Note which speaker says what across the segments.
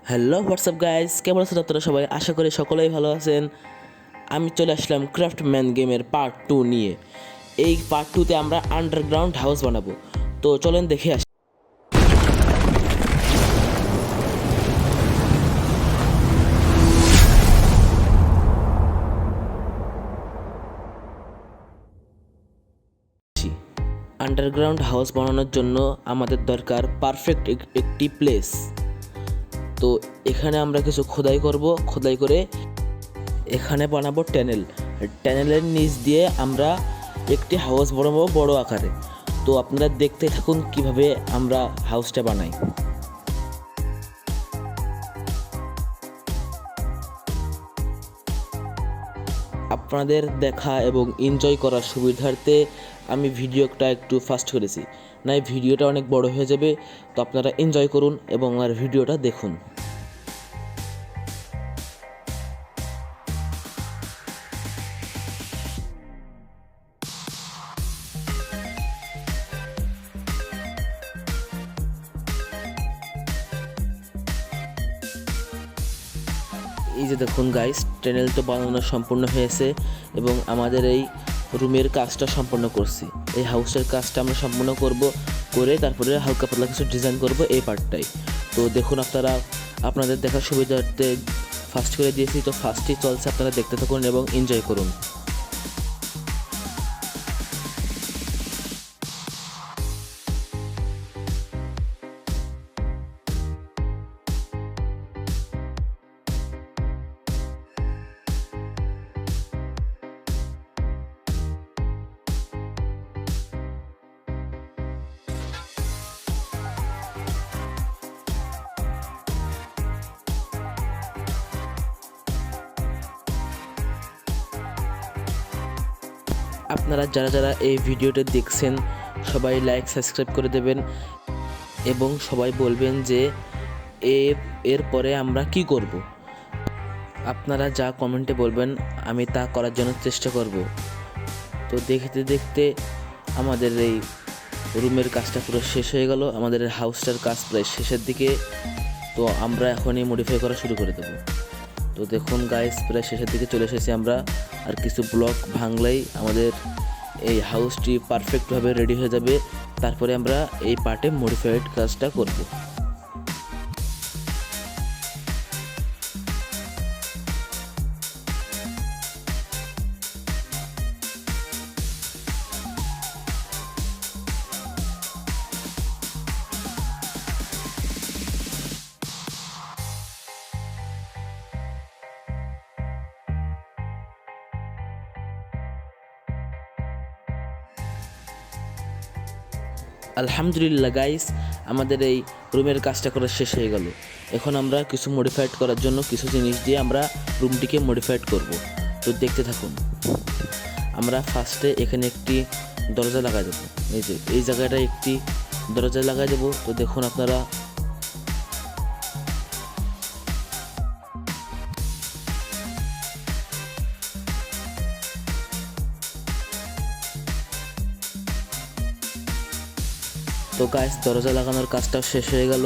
Speaker 1: Hello WhatsApp guys, কেমন আছেন আপনারা সবাই? আশা করি সকলেই ভালো আছেন। আমি চলে আসলাম ক্রাফটম্যান গেমের পার্ট 2 নিয়ে। এই পার্ট 2তে আমরা আন্ডারগ্রাউন্ড হাউস বানাবো। তো চলেন দেখে আসি। আন্ডারগ্রাউন্ড হাউস বানানোর জন্য আমাদের দরকার পারফেক্ট একটি প্লেস। তো এখানে আমরা কিছু খোদাই করব। খোদাই করে এখানে বানাবো ট্যানেলের নিচ দিয়ে আমরা একটি হাউস বানাবো বড় আকারে। তো আপনারা দেখতে থাকুন কিভাবে আমরা হাউসটা বানাই। আপনাদের দেখা এবং এনজয় করার সুবিধার্থে আমি ভিডিওটা একটু ফাস্ট করেছি, নাই ভিডিওটা অনেক বড় হয়ে যাবে। তো আপনারা এনজয় করুন এবং আমার ভিডিওটা দেখুন। এই যে দেখুন গাইস, ট্যানেল তো বানানো সম্পূর্ণ হয়েছে এবং আমাদের এই রুমের কাজটা সম্পন্ন করছি। এই হাউসের কাজটা আমরা সম্পূর্ণ করে তারপরে হালকা পাতলা কিছু ডিজাইন করব এই পার্টটাই। তো দেখুন আপনারা আপনাদের দেখার সুবিধার্থে ফার্স্ট করে দিয়েছি। তো ফার্স্টই চলছে, আপনারা দেখতে থাকুন এবং এনজয় করুন। আপনারা যারা যারা এই ভিডিওটা দেখছেন সবাই লাইক সাবস্ক্রাইব করে দেবেন এবং সবাই বলবেন যে এরপরে আমরা কি করব। আপনারা যা কমেন্টে বলবেন আমি তা করার জন্য চেষ্টা করব। তো দেখতে দেখতে আমাদের এই রুমের কাজটা পুরো শেষ হয়ে গেল। আমাদের হাউসটার কাজ প্রায় শেষের দিকে। তো আমরা এখনই মডিফাই করা শুরু করে দেবো। তো দেখুন গাইস, প্রায় শেষের দিকে চলে এসেছি আমরা। আর কিছু ব্লক ভাঙলেই আমাদের এই হাউসটি পারফেক্টভাবে রেডি হয়ে যাবে। তারপরে আমরা এই পার্টে মডিফাইড কাজটা করব। আলহামদুলিল্লাহ গাইস, আমাদের এই রুমের কাজটা করা শেষ হয়ে গেল। এখন আমরা কিছু মডিফাইড করার জন্য কিছু জিনিস দিয়ে আমরা রুমটিকে মডিফাইড করব। তো দেখতে থাকুন। আমরা ফার্স্টে এখানে একটি দরজা লাগাই দেবো। এই যে এই জায়গাটায় একটি দরজা লাগাই দেবো। তো দেখুন আপনারা তো গাইস, দরজা লাগানোর কাজটাও শেষ হয়ে গেল।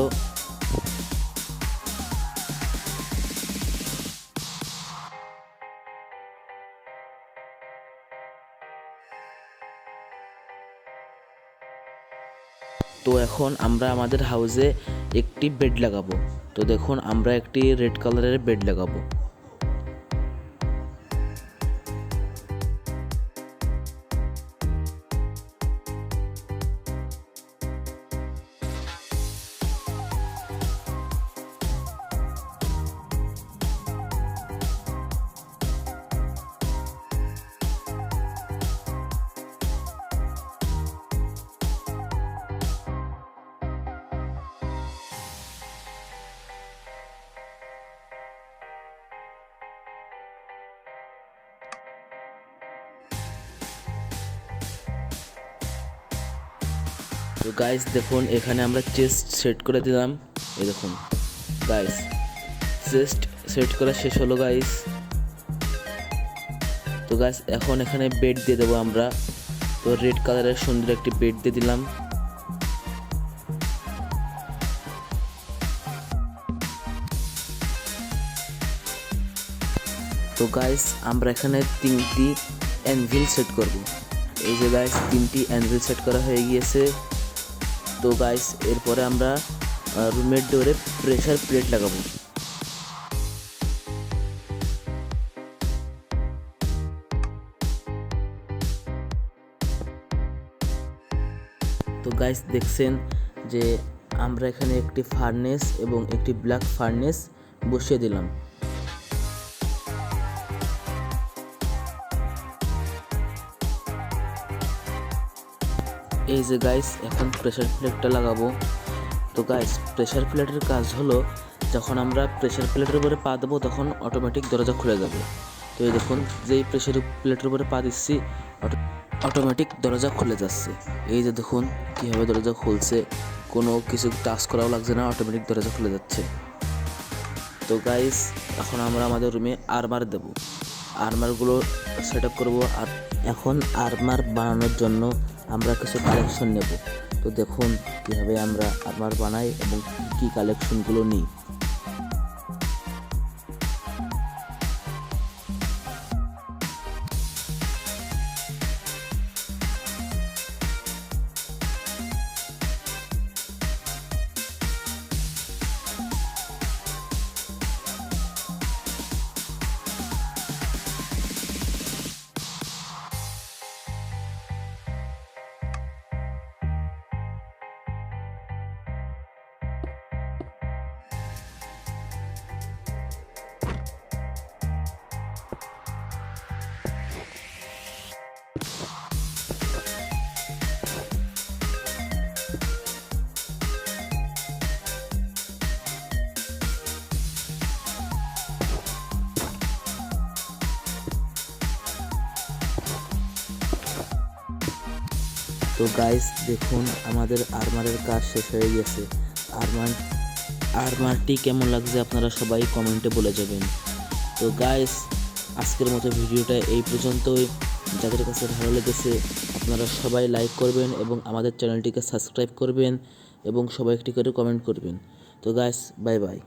Speaker 1: তো এখন আমরা আমাদের হাউসে একটি বেড লাগাবো। তো দেখুন আমরা একটি রেড কালারের বেড লাগাবো। তো গাইস দেখুন, এখানে আমরা চেস্ট সেট করে দিলাম। এই দেখুন গাইস, চেস্ট সেট করা শেষ হলো গাইস। তো গাইস এখন এখানে বেড দিয়ে দেবো আমরা। তো রেড কালারের সুন্দর একটি বেড দিয়ে দিলাম। তো গাইস আমরা এখানে 3টি অ্যানভিল সেট করব। এই যে গাইস 3টি অ্যানভিল সেট করা হয়ে গিয়েছে। তো গাইস এরপরে আমরা রুমের ডোরে প্রেসার প্লেট লাগাবো। তো গাইস দেখছেন যে আমরা এখানে একটি ফার্নেস এবং একটি ব্ল্যাক ফার্নেস বসিয়ে দিলাম। এই যে গাইস এখন প্রেসার প্লেটটা লাগাবো। তো গাইস প্রেসার প্লেটের কাজ হলো যখন আমরা প্রেসার প্লেটের উপরে পা দেবো তখন অটোমেটিক দরজা খুলে যাবে। তো এই দেখুন যেই প্রেসার প্লেটের উপরে পা দিচ্ছি অটোমেটিক দরজা খুলে যাচ্ছে। এই যে দেখুন কীভাবে দরজা খুলছে, কোনো কিছু টাচ করাও লাগছে না, অটোমেটিক দরজা খুলে যাচ্ছে। তো গাইস এখন আমরা আমাদের রুমে আর্মার দেব, আর্মারগুলো সেট আপ করবো। আর এখন আর্মার বানানোর জন্য আমরা কিছু কালেকশন নেব। তো দেখুন কীভাবে আমরা আর্মার বানাই এবং কী কালেকশনগুলো নিই। তো গাইস দেখুন আমাদের আর্মারের কাজ শেষ হয়ে গেছে। আর্মারটি কেমন লাগছে আপনারা সবাই কমেন্টে বলে যাবেন। তো গাইস আজকের মতো ভিডিওটা এই পর্যন্তই। যাদের কাছে ভালো লেগেছে আপনারা সবাই লাইক করবেন এবং আমাদের চ্যানেলটিকে সাবস্ক্রাইব করবেন এবং সবাই একটি করে কমেন্ট করবেন। তো গাইস বাই বাই।